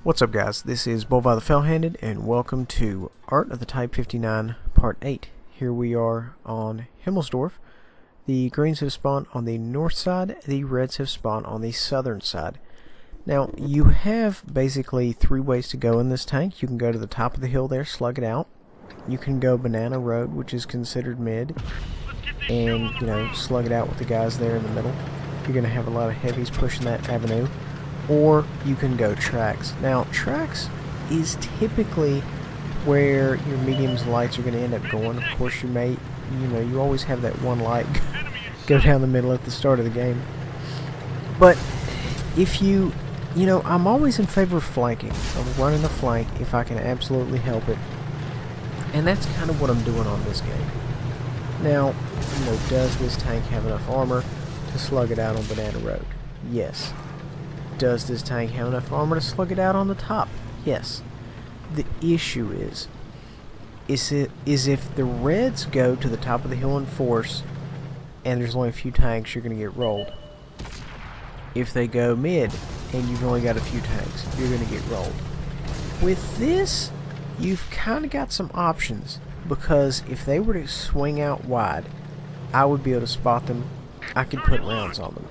What's up, guys? This is Bolvi the Fell-Handed, and welcome to Art of the Type 59 Part 8. Here we are on Himmelsdorf. The greens have spawned on the north side, the reds have spawned on the southern side. Now, you have basically three ways to go in this tank. You can go to the top of the hill there, slug it out. You can go Banana Road, which is considered mid, and, slug it out with the guys there in the middle. You're going to have a lot of heavies pushing that avenue. Or you can go tracks. Now, tracks is typically where your mediums lights are going to end up going. Of course, you always have that one light go down the middle at the start of the game. But if I'm always in favor of flanking. I'm running the flank if I can absolutely help it. And that's kind of what I'm doing on this game. Now, does this tank have enough armor to slug it out on Banana Road? Yes. Does this tank have enough armor to slug it out on the top? Yes. The issue is if the reds go to the top of the hill in force and there's only a few tanks, you're going to get rolled. If they go mid and you've only got a few tanks, you're going to get rolled. With this, you've kind of got some options, because if they were to swing out wide, I would be able to spot them. I could put rounds on them.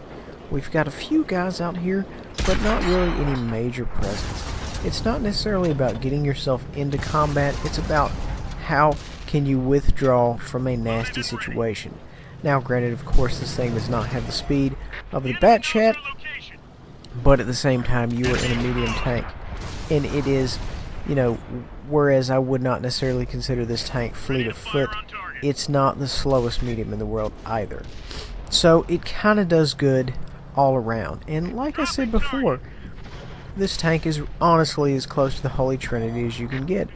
We've got a few guys out here, but not really any major presence. It's not necessarily about getting yourself into combat, it's about how can you withdraw from a nasty situation. Now, granted, of course, this thing does not have the speed of the Bat Chat, but at the same time, you are in a medium tank. And it is, whereas I would not necessarily consider this tank fleet of foot, it's not the slowest medium in the world either. So it kind of does good all around. And like I said before, this tank is honestly as close to the Holy Trinity as you can get.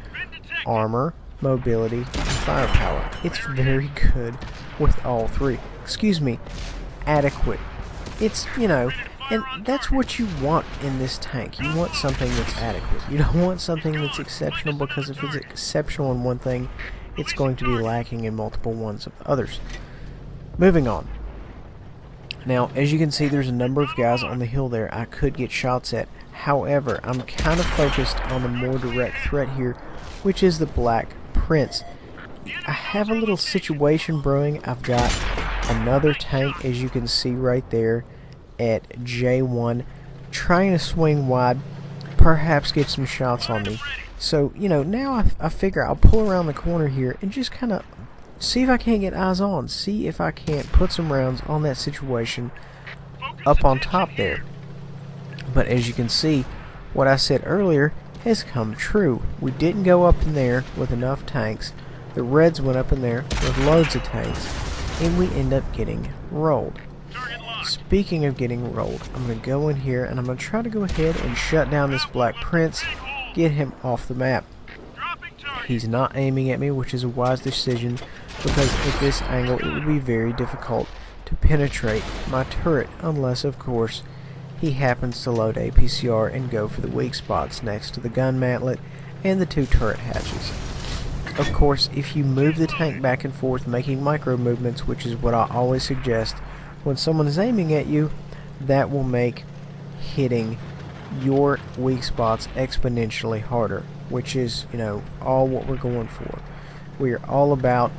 Armor, mobility, and firepower. It's very good with all three. Excuse me, adequate. It's, and that's what you want in this tank. You want something that's adequate. You don't want something that's exceptional, because if it's exceptional in one thing, it's going to be lacking in multiple ones of others. Moving on. Now, as you can see, there's a number of guys on the hill there I could get shots at. However, I'm kind of focused on the more direct threat here, which is the Black Prince. I have a little situation brewing. I've got another tank, as you can see right there, at J1, trying to swing wide, perhaps get some shots on me. So, now I figure I'll pull around the corner here and just kind of see if I can't get eyes on. See if I can't put some rounds on that situation up on top there. But as you can see, what I said earlier has come true. We didn't go up in there with enough tanks. The reds went up in there with loads of tanks, and we end up getting rolled. Speaking of getting rolled, I'm going to go in here and I'm going to try to go ahead and shut down this Black Prince, get him off the map. He's not aiming at me, which is a wise decision, because at this angle it would be very difficult to penetrate my turret, unless of course he happens to load APCR and go for the weak spots next to the gun mantlet and the two turret hatches. Of course, if you move the tank back and forth making micro movements, which is what I always suggest when someone is aiming at you, that will make hitting your weak spots exponentially harder, which is, all what we're going for. We are all about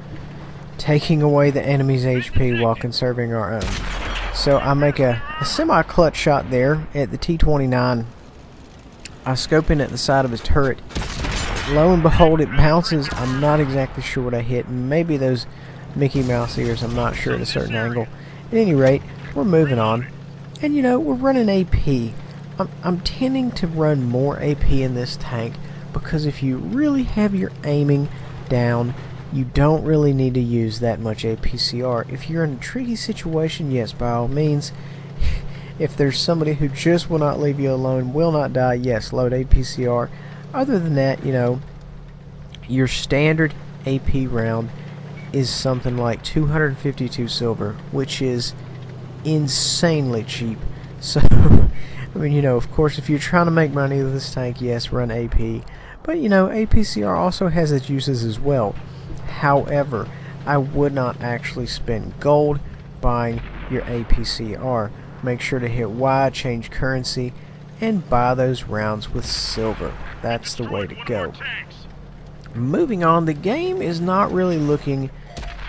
taking away the enemy's HP while conserving our own. So I make a semi-clutch shot there at the T-29. I scope in at the side of his turret. Lo and behold, it bounces. I'm not exactly sure what I hit. Maybe those Mickey Mouse ears, I'm not sure, at a certain angle. At any rate, we're moving on. And we're running AP. I'm tending to run more AP in this tank, because if you really have your aiming down, you don't really need to use that much APCR. If you're in a tricky situation, yes, by all means. If there's somebody who just will not leave you alone, will not die, yes, load APCR. Other than that, your standard AP round is something like 252 silver, which is insanely cheap. So, I mean, of course, if you're trying to make money with this tank, yes, run AP. But, APCR also has its uses as well. However, I would not actually spend gold buying your APCR. Make sure to hit Y, change currency, and buy those rounds with silver. That's the way to go. Moving on, the game is not really looking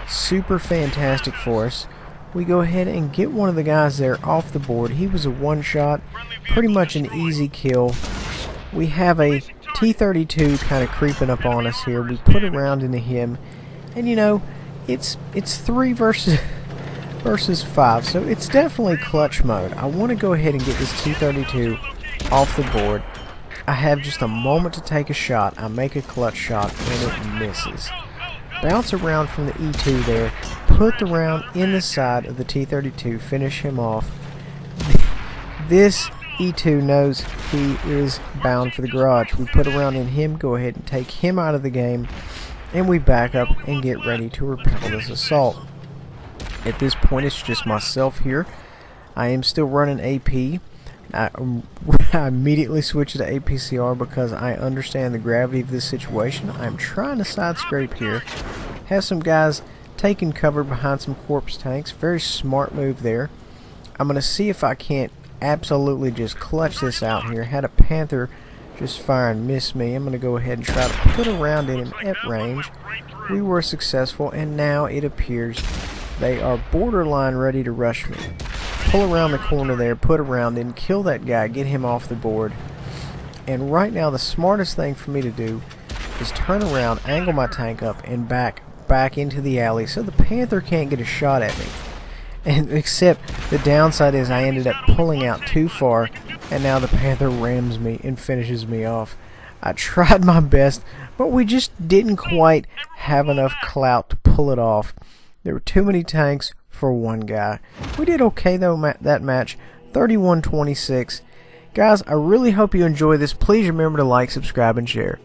super fantastic for us. We go ahead and get one of the guys there off the board. He was a one-shot, pretty much an easy kill. We have a T-32 kind of creeping up on us here. We put a round into him, and you know, it's 3 versus 5, so it's definitely clutch mode. I want to go ahead and get this T-32 off the board. I have just a moment to take a shot. I make a clutch shot and it misses. Bounce around from the E2 there, put the round in the side of the T-32, finish him off. This E2 knows he is bound for the garage. We put a round in him, go ahead and take him out of the game, and we back up and get ready to repel this assault. At this point, it's just myself here. I am still running AP. I immediately switch to APCR because I understand the gravity of this situation. I'm trying to side scrape here. Have some guys taking cover behind some corpse tanks. Very smart move there. I'm going to see if I can't absolutely just clutch this out here. Had a Panther just fire and miss me. I'm going to go ahead and try to put a round in him at range. We were successful, and now it appears they are borderline ready to rush me. Pull around the corner there, put a round in, kill that guy, get him off the board. And right now the smartest thing for me to do is turn around, angle my tank up, and back into the alley so the Panther can't get a shot at me. And except the downside is I ended up pulling out too far, and now the Panther rams me and finishes me off. I tried my best, but we just didn't quite have enough clout to pull it off. There were too many tanks for one guy. We did okay though that match, 31-26. Guys, I really hope you enjoy this. Please remember to like, subscribe, and share.